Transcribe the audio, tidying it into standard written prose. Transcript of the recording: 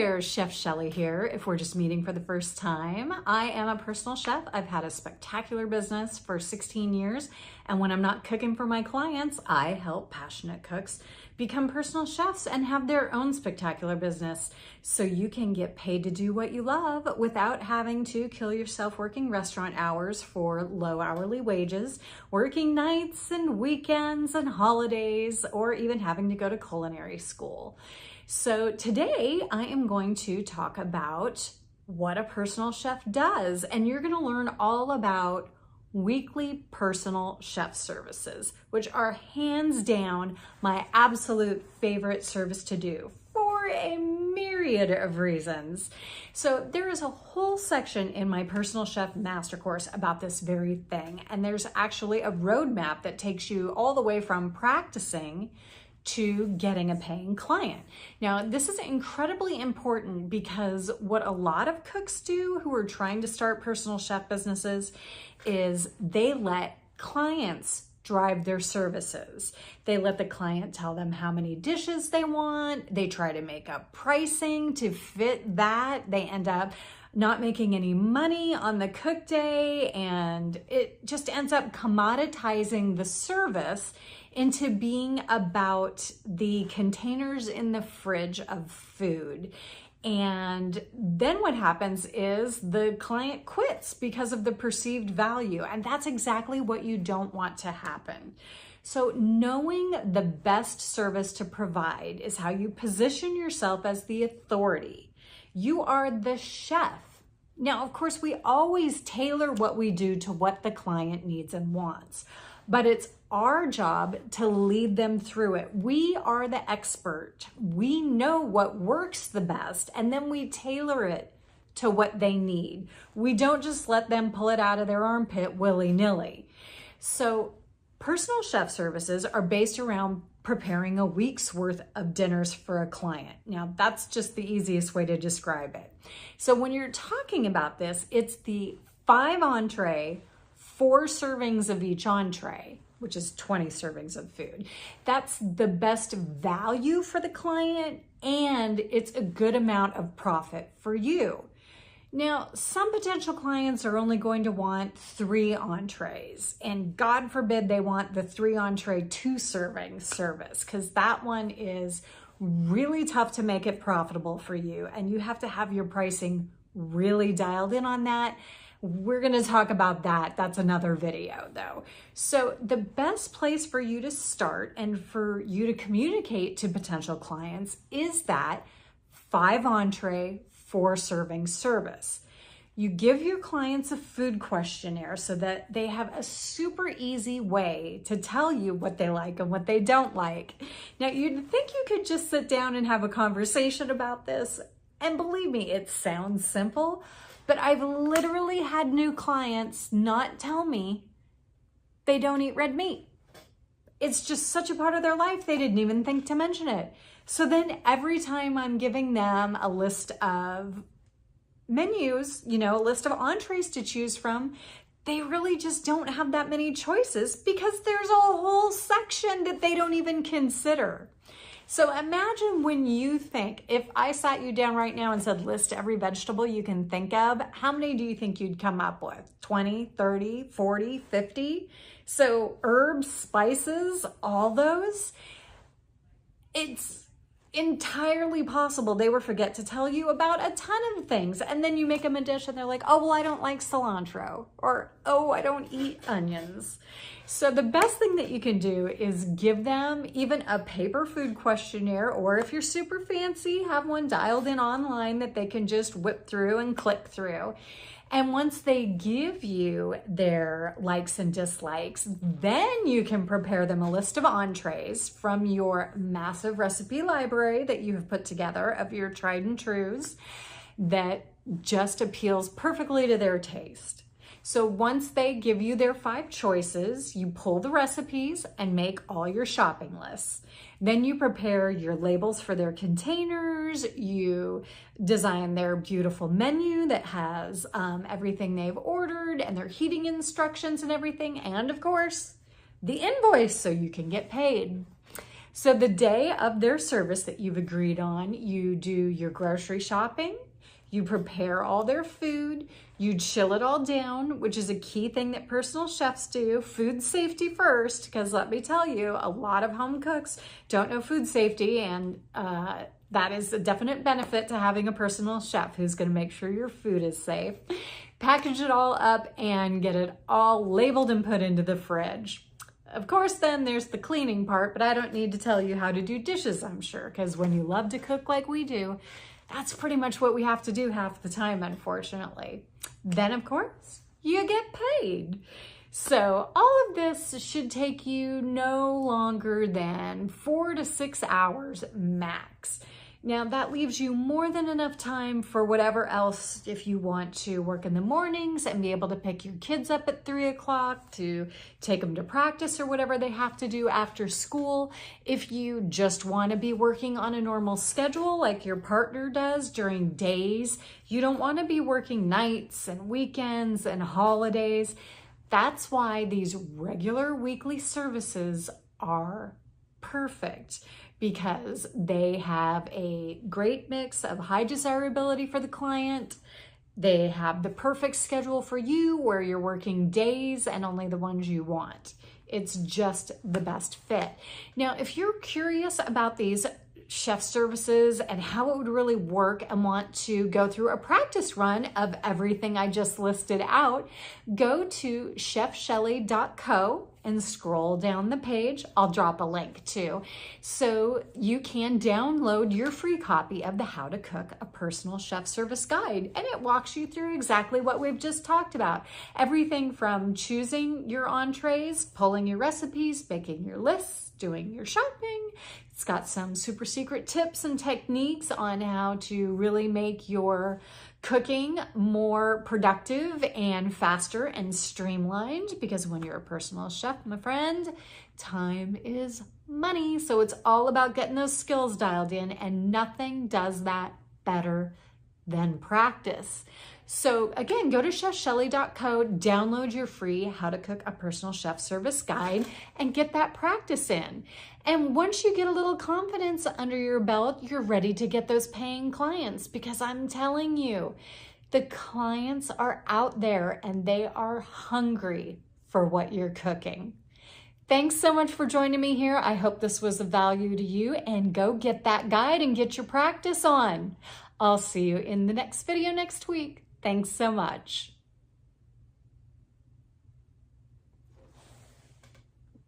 there, Chef Shelley here. If we're just meeting for the first time, I am a personal chef. I've had a spectacular business for 16 years. And when I'm not cooking for my clients, I help passionate cooks become personal chefs and have their own spectacular business. So you can get paid to do what you love without having to kill yourself working restaurant hours for low hourly wages, working nights and weekends and holidays, or even having to go to culinary school. So today I am going to talk about what a personal chef does, and you're going to learn all about weekly personal chef services, which are hands down my absolute favorite service to do for a myriad of reasons. So there is a whole section in my personal chef master course about this very thing, and there's actually a roadmap that takes you all the way from practicing to getting a paying client. Now, this is incredibly important because what a lot of cooks do who are trying to start personal chef businesses is they let clients drive their services. They let the client tell them how many dishes they want. They try to make up pricing to fit that. They end up not making any money on the cook day, and it just ends up commoditizing the service into being about the containers in the fridge of food. And then what happens is the client quits because of the perceived value. And that's exactly what you don't want to happen. So knowing the best service to provide is how you position yourself as the authority. You are the chef. Now, of course, we always tailor what we do to what the client needs and wants, but it's our job to lead them through it. We are the expert. We know what works the best, and then we tailor it to what they need. We don't just let them pull it out of their armpit willy-nilly. So personal chef services are based around preparing a week's worth of dinners for a client. Now, that's just the easiest way to describe it. So when you're talking about this, it's the 5 entree, 4 servings of each entree, which is 20 servings of food. That's the best value for the client, and it's a good amount of profit for you. Now, some potential clients are only going to want 3 entrees, and God forbid they want the 3 entree 2 serving service, because that one is really tough to make it profitable for you, and you have to have your pricing really dialed in on that. We're going to talk about that. That's another video though. So the best place for you to start and for you to communicate to potential clients is that 5 entree, 4 serving service. You give your clients a food questionnaire so that they have a super easy way to tell you what they like and what they don't like. Now, you'd think you could just sit down and have a conversation about this. And believe me, it sounds simple, but I've literally had new clients not tell me they don't eat red meat. It's just such a part of their life, they didn't even think to mention it. So then every time I'm giving them a list of menus, a list of entrees to choose from, they really just don't have that many choices because there's a whole section that they don't even consider. So imagine when you think, if I sat you down right now and said, list every vegetable you can think of, how many do you think you'd come up with? 20, 30, 40, 50? So herbs, spices, all those, it's entirely possible they would forget to tell you about a ton of things. And then you make them a dish and they're like, oh, well, I don't like cilantro, or, oh, I don't eat onions. So the best thing that you can do is give them even a paper food questionnaire, or if you're super fancy, have one dialed in online that they can just whip through and click through. And once they give you their likes and dislikes, then you can prepare them a list of entrees from your massive recipe library that you have put together of your tried and trues that just appeals perfectly to their taste. So once they give you their 5 choices, you pull the recipes and make all your shopping lists. Then you prepare your labels for their containers, you design their beautiful menu that has everything they've ordered and their heating instructions and everything, and of course, the invoice so you can get paid. So the day of their service that you've agreed on, you do your grocery shopping, you prepare all their food, you chill it all down, which is a key thing that personal chefs do. Food safety first, because let me tell you, a lot of home cooks don't know food safety, and that is a definite benefit to having a personal chef who's going to make sure your food is safe. Package it all up and get it all labeled and put into the fridge. Of course, then there's the cleaning part, but I don't need to tell you how to do dishes, I'm sure, because when you love to cook like we do, that's pretty much what we have to do half the time, unfortunately. Then, of course, you get paid. So all of this should take you no longer than 4 to 6 hours max. Now that leaves you more than enough time for whatever else, if you want to work in the mornings and be able to pick your kids up at 3 o'clock to take them to practice or whatever they have to do after school. If you just want to be working on a normal schedule like your partner does during days, you don't want to be working nights and weekends and holidays. That's why these regular weekly services are perfect, because they have a great mix of high desirability for the client. They have the perfect schedule for you where you're working days and only the ones you want. It's just the best fit. Now, if you're curious about these chef services and how it would really work and want to go through a practice run of everything I just listed out, go to chefshelly.co and scroll down the page. I'll drop a link too, so you can download your free copy of the How to Cook a Personal Chef Service Guide, and it walks you through exactly what we've just talked about. Everything from choosing your entrees, pulling your recipes, making your lists, doing your shopping. It's got some super secret tips and techniques on how to really make your cooking more productive and faster and streamlined, because when you're a personal chef, my friend, time is money. So it's all about getting those skills dialed in, and nothing does that better than practice. So again, go to chefshelly.co, download your free How to Cook a Personal Chef Service Guide, and get that practice in. And once you get a little confidence under your belt, you're ready to get those paying clients, because I'm telling you, the clients are out there and they are hungry for what you're cooking. Thanks so much for joining me here. I hope this was of value to you, and go get that guide and get your practice on. I'll see you in the next video next week. Thanks so much.